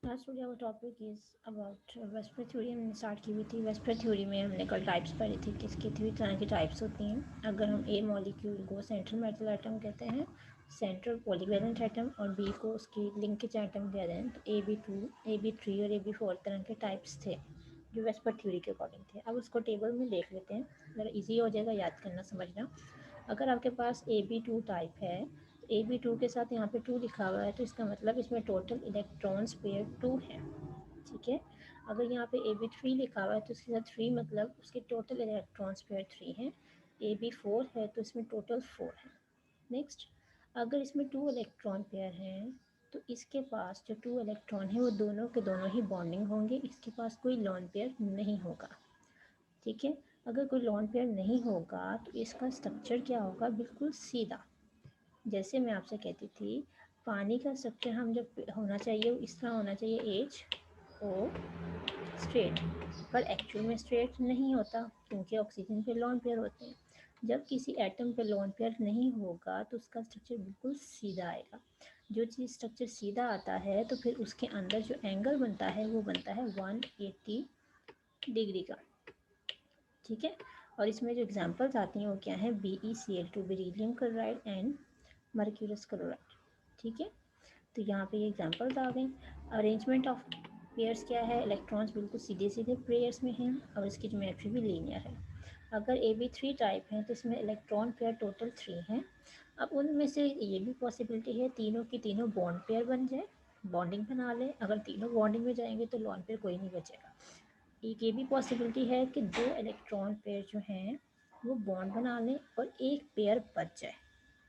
आज today our topic is about VSEPR theory. हमने start की हुई थी। वेस्पर थ्योरी में हमने कल टाइप्स पढ़ी थी कि इसकी 3 तरह की टाइप्स होती हैं। अगर हम ए मॉलिक्यूल को सेंट्रल मेटल एटम कहते हैं, सेंट्रल पॉलीवैलेंट एटम, और बी को उसकी लिंकेज एटम कहते हैं, तो AB2, AB3 और AB4 तरह के टाइप्स थे जो वेस्पर थ्योरी के अकॉर्डिंग थे। अब उसको टेबल में देख लेते हैं, ज़रा ईजी हो जाएगा याद करना समझना। अगर आपके पास AB2 टाइप है, AB2 के साथ यहाँ पे 2 लिखा हुआ है, तो इसका मतलब इसमें टोटल इलेक्ट्रॉन्स पेयर 2 है। ठीक है। अगर यहाँ पे AB3 लिखा हुआ है तो इसके साथ 3 मतलब उसके टोटल इलेक्ट्रॉन्स पेयर 3 हैं। AB4 है तो इसमें टोटल 4 है। नेक्स्ट, अगर इसमें 2 इलेक्ट्रॉन पेयर हैं तो इसके पास जो 2 इलेक्ट्रॉन है वो दोनों के दोनों ही बॉन्डिंग होंगे, इसके पास कोई लॉन पेयर नहीं होगा। ठीक है। अगर कोई लॉन पेयर नहीं होगा तो इसका स्ट्रक्चर क्या होगा, बिल्कुल सीधा। जैसे मैं आपसे कहती थी, पानी का स्ट्रक्चर हम जब होना चाहिए वो इस तरह होना चाहिए, एच ओ स्ट्रेट, पर एक्चुअल में स्ट्रेट नहीं होता क्योंकि ऑक्सीजन पे लॉन पेयर होते हैं। जब किसी एटम पे लॉन पेयर नहीं होगा तो उसका स्ट्रक्चर बिल्कुल सीधा आएगा। जो चीज़ स्ट्रक्चर सीधा आता है तो फिर उसके अंदर जो एंगल बनता है वो बनता है 180 डिग्री का। ठीक है। और इसमें जो एग्जांपल्स आती हैं वो क्या है, BeCl2 beryllium chloride and mercurous chloride. ठीक है। तो यहाँ पे ये एग्जांपल्स आ गए। अरेंजमेंट ऑफ पेयर्स क्या है, इलेक्ट्रॉन्स बिल्कुल सीधे सीधे पेयर्स में हैं और इसकी ज्योमेट्री भी लीनियर है। अगर AB3 टाइप है तो इसमें इलेक्ट्रॉन पेयर टोटल 3 हैं। अब उनमें से ये भी पॉसिबिलिटी है तीनों की तीनों बॉन्ड पेयर बन जाए, बॉन्डिंग बना ले। अगर तीनों बॉन्डिंग में जाएंगे तो लॉन पेयर कोई नहीं बचेगा। एक ये भी पॉसिबिलिटी है कि 2 इलेक्ट्रॉन पेयर जो हैं वो बॉन्ड बना लें और एक पेयर बच जाए।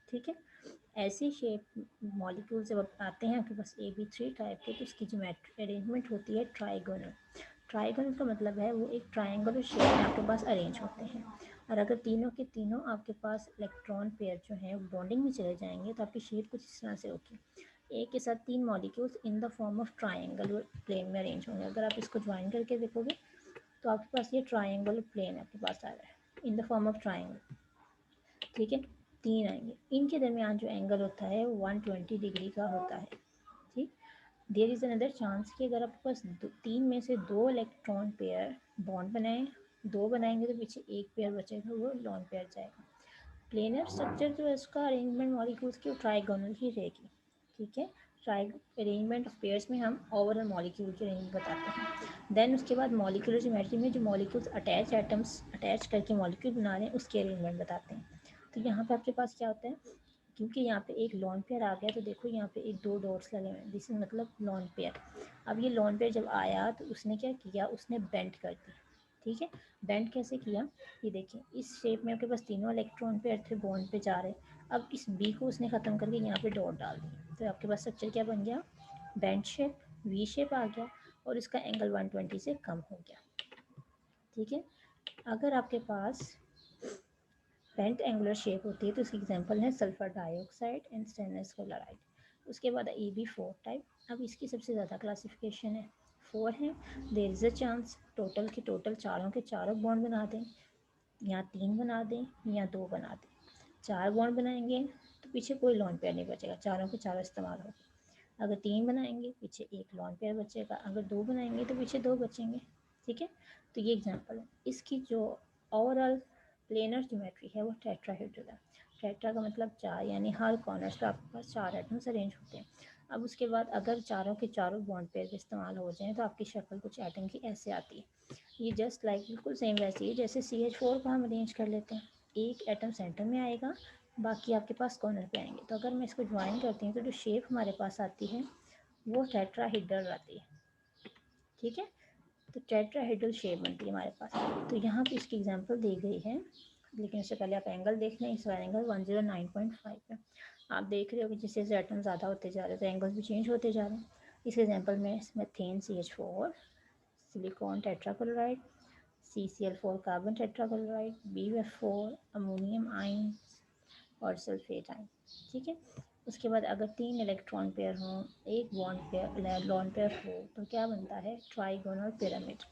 ठीक है। ऐसी शेप मॉलिक्यूल जब आते हैं आपके पास AB3 टाइप के तो उसकी ज्योमेट्री अरेंजमेंट होती है ट्राइगोनल। ट्राइगोनल का मतलब है वो एक ट्राइंगुलर शेप में आपके पास अरेंज होते हैं। और अगर तीनों के तीनों आपके पास इलेक्ट्रॉन पेयर जो हैं बॉन्डिंग में चले जाएंगे तो आपकी शेप कुछ इस तरह से होगी। एक के साथ 3 molecules in the form of triangle plane में अरेंज होंगे। अगर आप इसको ज्वाइन करके देखोगे तो आपके पास ये ट्राइंगल प्लेन आपके पास आ रहा है इन द फॉर्म ऑफ ट्राइंगल। ठीक है। 3 आएंगे, इनके दरमियान जो एंगल होता है वो 120 डिग्री का होता है। ठीक। देयर इज़ अनदर चांस कि अगर आपके पास 3 में से 2 इलेक्ट्रॉन पेयर बॉन्ड बनाएं, 2 बनाएंगे तो पीछे एक पेयर बचेगा, वो लॉन पेयर जाएगा। प्लेनर स्ट्रक्चर जो है उसका अरेंजमेंट मॉलिक्यूल्स की ट्राइगोनल ही रहेगी। ठीक है। ट्राई अरेंजमेंट ऑफ पेयर्स में हम ओवरऑल मॉलिक्यूल की अरेंज बताते हैं। देन उसके बाद मॉलिक्यूलर ज्योमेट्री में जो मॉलिक्यूल्स अटैच एटम्स अटैच करके मॉलिक्यूल बना रहे हैं उसकी अरेंजमेंट बताते हैं। तो यहाँ पे आपके पास क्या होता है, क्योंकि यहाँ पे एक लॉन पेयर आ गया तो देखो यहाँ पे एक 2 डॉट्स लगे हुए हैं, दिस इज मतलब लॉन पेयर। अब ये लॉन पेयर जब आया तो उसने क्या किया, उसने बेंड कर दी। ठीक है। बेंड कैसे किया, ये देखिए इस शेप में आपके पास तीनों इलेक्ट्रॉन पेयर थे बॉन्ड पे जा रहे। अब इस बी को उसने ख़त्म करके यहाँ पे डॉट डाल दी तो आपके पास स्ट्रक्चर क्या बन गया, बेंड शेप, वी शेप आ गया और इसका एंगल 120 से कम हो गया। ठीक है। अगर आपके पास पेंट एंगुलर शेप होती है तो इसकी एग्जांपल है sulphur dioxide and stainless chloride. उसके बाद AB4 टाइप। अब इसकी सबसे ज़्यादा क्लासिफिकेशन है, 4 है। There is a chance total के टोटल चारों के चारों बॉन्ड बना दें, या 3 बना दें या 2 बना दें। 4 बॉन्ड बनाएंगे तो पीछे कोई लॉन पेयर नहीं बचेगा, चारों के चारों इस्तेमाल होंगे। अगर 3 बनाएंगे पीछे एक लॉन पेयर बचेगा, अगर 2 बनाएंगे तो पीछे 2 बचेंगे। ठीक है। तो ये एग्जांपल है। इसकी जो ओवरऑल प्लेनर ज्योमेट्री है वो टेट्राहेड्रल है। टेट्रा का मतलब 4, यानी हर कॉर्नर्स पे आपके पास 4 एटम्स अरेंज होते हैं। अब उसके बाद अगर चारों के चारों बॉन्ड पेयर इस्तेमाल हो जाएं तो आपकी शक्ल कुछ एटम की ऐसे आती है। ये जस्ट लाइक बिल्कुल सेम वैसे ही जैसे CH4 को हम अरेंज कर लेते हैं, एक एटम सेंटर में आएगा, बाकी आपके पास कॉर्नर पे आएंगे। तो अगर मैं इसको ज्वाइन करती हूँ तो जो शेप हमारे पास आती है वो टेट्राहेड्रल आती है। ठीक है। तो टेट्राहेड्रल शेप बनती है हमारे पास। तो यहाँ पे इसकी एग्जांपल दी गई है, लेकिन उससे पहले आप एंगल देख लें। इस बार एंगल 109.5 है। आप देख रहे हो कि जिससे जैसे एटम ज़्यादा होते जा रहे हैं तो एंगल्स भी चेंज होते जा रहे हैं। इस एग्जांपल में methane CH4, silicon tetrachloride, CCl4 carbon tetrachloride, BF4 ammonium ion और सल्फेट आयन। ठीक है। उसके बाद अगर 3 इलेक्ट्रॉन पेयर हों, एक बॉन्ड पेयर लॉन पेयर हो तो क्या बनता है, ट्राइगोनल पिरामिड।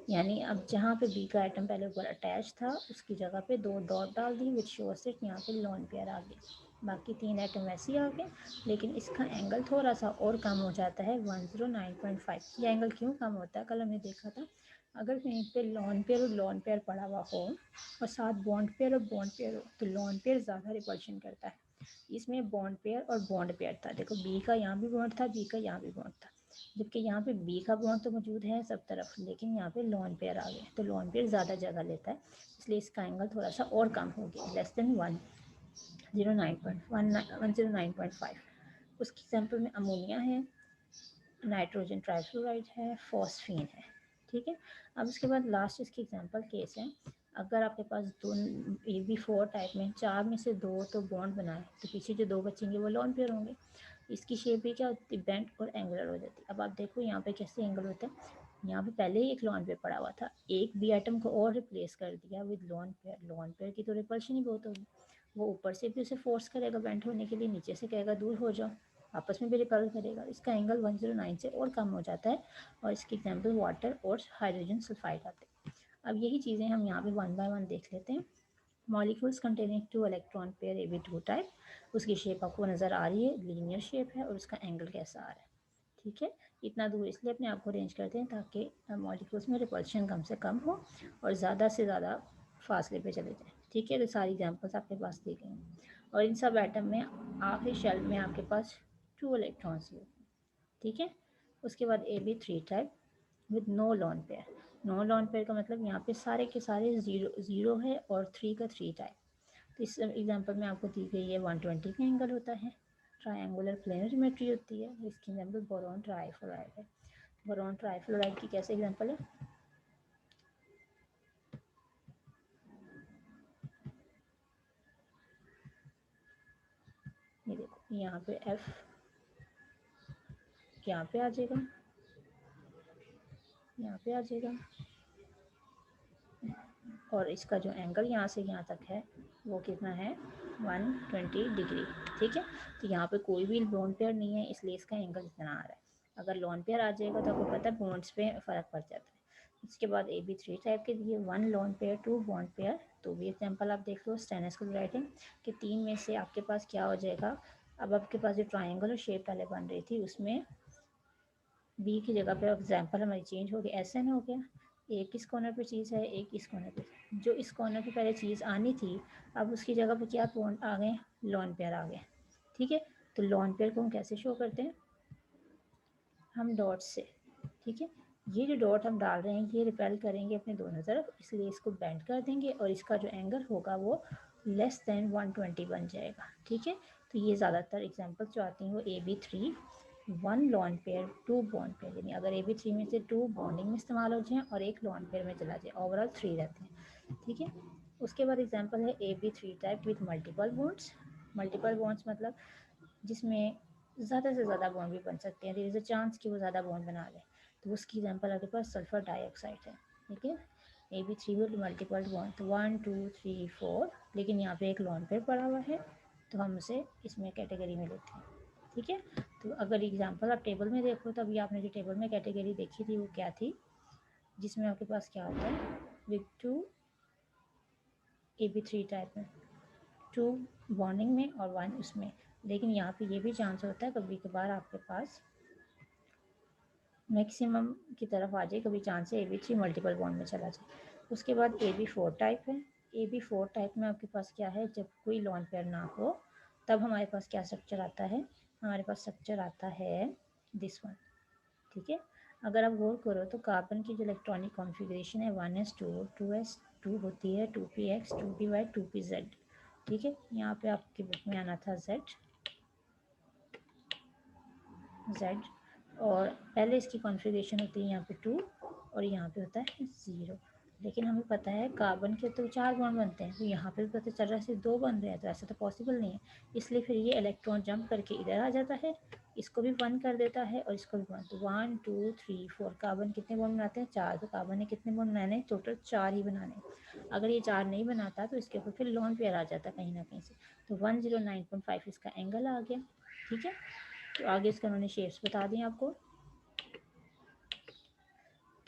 यानी अब जहाँ पे बी का एटम पहले ऊपर अटैच था उसकी जगह पे 2 डॉट डाल दी विच शोस इट यहाँ पे लॉन पेयर आ गया। बाकी 3 एटम वैसे ही आ गए, लेकिन इसका एंगल थोड़ा सा और कम हो जाता है 109.5। ये एंगल क्यों कम होता है, कल हमने देखा था, अगर कहीं पे लॉन पेयर और लॉन पेयर पड़ा हुआ हो और साथ बॉन्ड पेयर और बॉन्ड पेयर हो तो लॉन पेयर ज़्यादा रिपल्शन करता है। इसमें बॉन्ड पेयर और बॉन्ड पेयर था, देखो बी का यहाँ भी बॉन्ड था, बी का यहाँ भी बॉन्ड था, जबकि यहाँ पे बी का बॉन्ड तो मौजूद है सब तरफ, लेकिन यहाँ पे लॉन पेयर आ गया, तो लॉन पेयर ज़्यादा जगह लेता है, इसलिए इसका एंगल थोड़ा सा और कम हो गया, लेस देन 109.5। उसकी एग्जाम्पल में अमोनिया है, नाइट्रोजन ट्राइफ्लोराइड है, फॉस्फीन है। ठीक है, अब उसके बाद लास्ट इसकी एग्जांपल केस है, अगर आपके पास दो AB4 टाइप में 4 में से 2 तो बॉन्ड बनाए तो पीछे जो 2 बचेंगे वो लॉन पेयर होंगे। इसकी शेप भी क्या होती है, बेंट और एंगुलर हो जाती है। अब आप देखो यहाँ पे कैसे एंगल होता है, यहाँ पे पहले ही एक लॉन पेयर पड़ा हुआ था, एक बी आइटम को और रिप्लेस कर दिया with lone pair. Lone pair की तो रिपल्शन ही बहुत होगी, वो ऊपर से भी उसे फोर्स करेगा बेंट होने के लिए, नीचे से कहेगा दूर हो जाओ, आपस में भी रिपल करेगा। इसका एंगल 109 से और कम हो जाता है, और इसके एग्जाम्पल वाटर और हाइड्रोजन सल्फाइड आते हैं। अब यही चीज़ें हम यहाँ पे वन बाय वन देख लेते हैं। Molecules containing 2 electron pair AB2 type, उसकी शेप आपको नज़र आ रही है, लीनियर शेप है, और उसका एंगल कैसा आ रहा है। ठीक है, इतना दूर इसलिए अपने आप को अरेंज करते हैं ताकि मॉलिक्यूल्स में रिपल्शन कम से कम हो और ज़्यादा से ज़्यादा फासले पे चले जाएँ। ठीक है, तो सारी एग्जांपल्स आपके पास दी गई हैं, और इन सब एटम में आखिरी शेल में आपके पास 2 इलेक्ट्रॉन्स होते हैं। ठीक है, उसके बाद AB3 type with no lone pair. No lone pair का मतलब यहाँ पे सारे के सारे ज़ीरो है और 3 का 3 टाइप। तो इस एग्जांपल में आपको दी गई है 120 का एंगल होता है, ट्रायंगुलर प्लेनर ज्योमेट्री होती है। इसकी एग्जांपल बोरॉन ट्राइफ्लोराइड है। बोरॉन ट्राइफ्लोराइड की कैसे एग्जांपल है, ये देखो यहाँ पे F यहाँ पे आ जाएगा, यहाँ पे आ जाएगा, और इसका जो एंगल यहाँ से यहाँ तक है वो कितना है 120 डिग्री। ठीक है, तो यहाँ पे कोई भी लॉन पेयर नहीं है, इसलिए इसका एंगल इतना आ रहा है। अगर लॉन पेयर आ जाएगा तो आपको पता है बॉन्ड्स पे फ़र्क पड़ जाता है। इसके बाद AB3 टाइप के दिए 1 लॉन पेयर 2 बॉन्ड पेयर, तो भी एग्जाम्पल आप देख लो स्टेनोस्कोप राइटिंग कि 3 में से आपके पास क्या हो जाएगा। अब आपके पास जो ट्राइंगल शेप पहले बन रही थी उसमें बी की जगह पे एग्जाम्पल हमारी चेंज हो गई, SN हो गया। एक इस कॉर्नर पे चीज़ है, एक इस कॉर्नर पे, जो इस कॉर्नर पे पहले चीज़ आनी थी अब उसकी जगह पे क्या पॉइंट आ गए, लॉन पेयर आ गए। ठीक है, तो लॉन पेयर को हम कैसे शो करते हैं, हम डॉट से। ठीक है, ये जो डॉट हम डाल रहे हैं ये रिपेल करेंगे अपने दोनों तरफ, इसलिए इसको बेंड कर देंगे और इसका जो एंगल होगा वो लेस देन 120 बन जाएगा। ठीक है, तो ये ज़्यादातर एग्जांपल जो आती हैं वो AB3 1 lone pair 2 bond pair, यानी अगर AB3 में से 2 बॉन्डिंग में इस्तेमाल हो जाए और एक लॉन पेयर में चला जाए, ओवरऑल 3 रहते हैं। ठीक है, उसके बाद एग्जांपल है AB3 type with multiple bonds. Multiple bonds मतलब जिसमें ज़्यादा से ज़्यादा बॉन्ड भी बन सकते हैं, देयर इज़ अ चांस कि वो ज़्यादा बॉन्ड बना लें, तो उसकी एग्जांपल आपके पास सल्फर डाइऑक्साइड है। ठीक है, AB3 विद मल्टीपल बॉन्ड, तो 1 2 3 4, लेकिन यहाँ पे एक लॉन पेयर पड़ा हुआ है तो हम उसे इसमें कैटेगरी में लेते हैं। ठीक है, तो अगर एग्जांपल आप टेबल में देखो तो अभी आपने जो टेबल में कैटेगरी देखी थी वो क्या थी, जिसमें आपके पास क्या होता है विद 2 AB3 टाइप में 2 बॉन्डिंग में और 1 उसमें, लेकिन यहाँ पे ये भी चांस होता है कभी कभार आपके पास मैक्सिमम की तरफ आ जाए, कभी चांस है AB3 मल्टीपल बॉन्ड में चला जाए। उसके बाद AB4 टाइप है। AB4 टाइप में आपके पास क्या है, जब कोई लॉन पेयर ना हो तब हमारे पास क्या स्ट्रक्चर आता है, हमारे पास स्ट्रक्चर आता है दिस वन। ठीक है, अगर आप गौर करो तो कार्बन की जो इलेक्ट्रॉनिक कॉन्फ़िगरेशन है 1s2 2s2 होती है, 2px 2py 2pz। ठीक है, यहाँ पे आपकी बुक में आना था z, और पहले इसकी कॉन्फ़िगरेशन होती है यहाँ पे 2 और यहाँ पे होता है 0। लेकिन हमें पता है कार्बन के तो 4 बॉन्ड बनते हैं, तो यहाँ पे भी पता चल रहा है सिर्फ 2 बन रहे हैं, तो ऐसा तो पॉसिबल नहीं है। इसलिए फिर ये इलेक्ट्रॉन जंप करके इधर आ जाता है, इसको भी 1 कर देता है और इसको भी 1, तो 1 2 3 4 कार्बन कितने बॉन्ड बनाते हैं 4, तो कार्बन ने कितने बॉन्ड बनाने, टोटल 4 ही बनाने। अगर ये 4 नहीं बनाता तो इसके ऊपर फिर लॉन पेयर आ जाता कहीं ना कहीं से, तो 109.5 इसका एंगल आ गया। ठीक है, तो आगे इसका उन्होंने शेप्स बता दिए आपको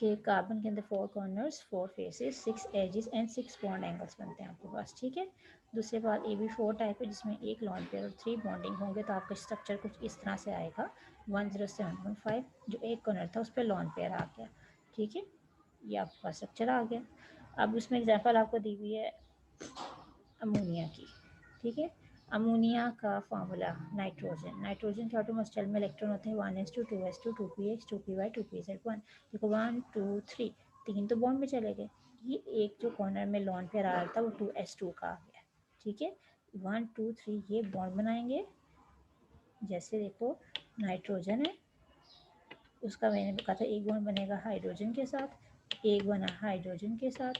कि कार्बन के अंदर 4 corners, 4 faces, 6 edges and 6 bond angles बनते हैं आपके पास, ठीक है। दूसरे बात AB4 टाइप है जिसमें एक लॉन पेयर और 3 बॉन्डिंग होंगे, तो आपका स्ट्रक्चर कुछ इस तरह से आएगा। 107.5 जो एक कॉर्नर था उस पर लॉन पेयर आ गया, ठीक है। ये आपके पास स्ट्रक्चर आ गया। अब उसमें एग्जाम्पल आपको दी हुई है अमोनिया की, ठीक है। अमोनिया का फार्मूला नाइट्रोजन, नाइट्रोजन के ऑटोमोस्ट शेल में इलेक्ट्रॉन होते हैं 1s2 2s2 2px 2py 2pz1। देखो 1 2 3 तीन तो बॉन्ड में चले गए, ये एक जो कॉर्नर में लॉन पेयर आ रहा था वो 2s2 का आ गया, ठीक है। 1 2 3 ये बॉन्ड बनाएंगे, जैसे देखो नाइट्रोजन है उसका मैंने कहा था एक बॉन्ड बनेगा हाइड्रोजन के साथ, एक बना हाइड्रोजन के साथ,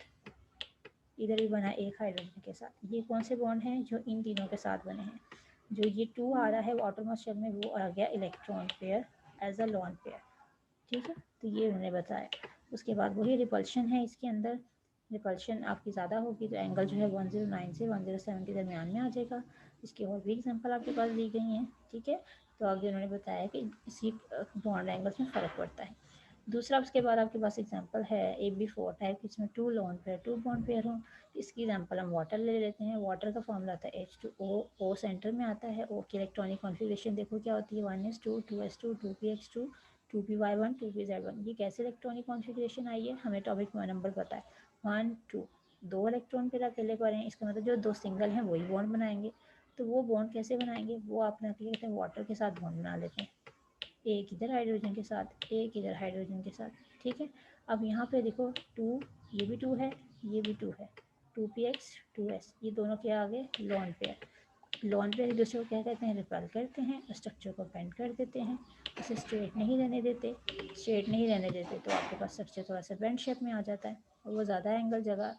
इधर भी बना एक हाइड्रोजन के साथ। ये कौन से बॉन्ड हैं जो इन तीनों के साथ बने हैं। जो ये 2 आ रहा है वो ऑटोमोस्ट शेल में वो आ गया electron pair as a lone pair, ठीक है। तो ये उन्होंने बताया। उसके बाद वही रिपल्शन है इसके अंदर, रिपल्शन आपकी ज़्यादा होगी तो एंगल जो है 109 से 107 के दरमियान में आ जाएगा। इसकी और भी एग्जांपल आपके पास दी गई हैं, ठीक है। तो आगे उन्होंने बताया कि इसी बॉन्ड एंगल्स में फ़र्क पड़ता है। दूसरा उसके बाद आपके पास एग्जांपल है AB4 टाइप, इसमें 2 लॉन पेयर 2 बॉन्ड पेयर हों। इसकी एग्जांपल हम वाटर ले लेते हैं। वाटर का फॉर्मूला आता है H2O, O सेंटर में आता है। O की इलेक्ट्रॉनिक कॉन्फ़िगरेशन देखो क्या होती है 1s2 2s2 2px2 2py1 2pz1। ये कैसे इलेक्ट्रॉनिक कॉन्फ़िगरेशन आई है, हमें टॉपिक नंबर पता है 1 2, 2 इलेक्ट्रॉन पेयर अकेले पड़े हैं, इसका मतलब जो 2 सिंगल हैं वही बॉन्ड बनाएंगे। तो वो बॉन्ड कैसे बनाएंगे, वो अपना क्या कहते हैं वाटर के साथ बॉन्ड बना लेते हैं, एक इधर हाइड्रोजन के साथ एक इधर हाइड्रोजन के साथ, ठीक है। अब यहाँ पे देखो 2, ये भी 2 है ये भी 2 है, 2px 2s, ये दोनों क्या आ गए लॉन पेयर। लॉन पेयर एक दूसरे को क्या कहते हैं रिपेल करते हैं, स्ट्रक्चर को बेंड कर देते हैं, उसे स्ट्रेट नहीं रहने देते। स्ट्रेट नहीं रहने देते तो आपके पास स्ट्रक्चर थोड़ा सा बेंड शेप में आ जाता है और वो ज़्यादा एंगल जगह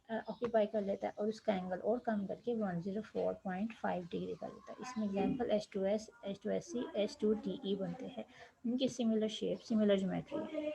ऑक्यूपाई कर लेता है और उसका एंगल और कम करके 104.5 डिग्री कर देता है। इसमें एग्जांपल H2S H2SC H2TE बनते हैं, इनकी सिमिलर शेप सिमिलर ज्योमेट्री है।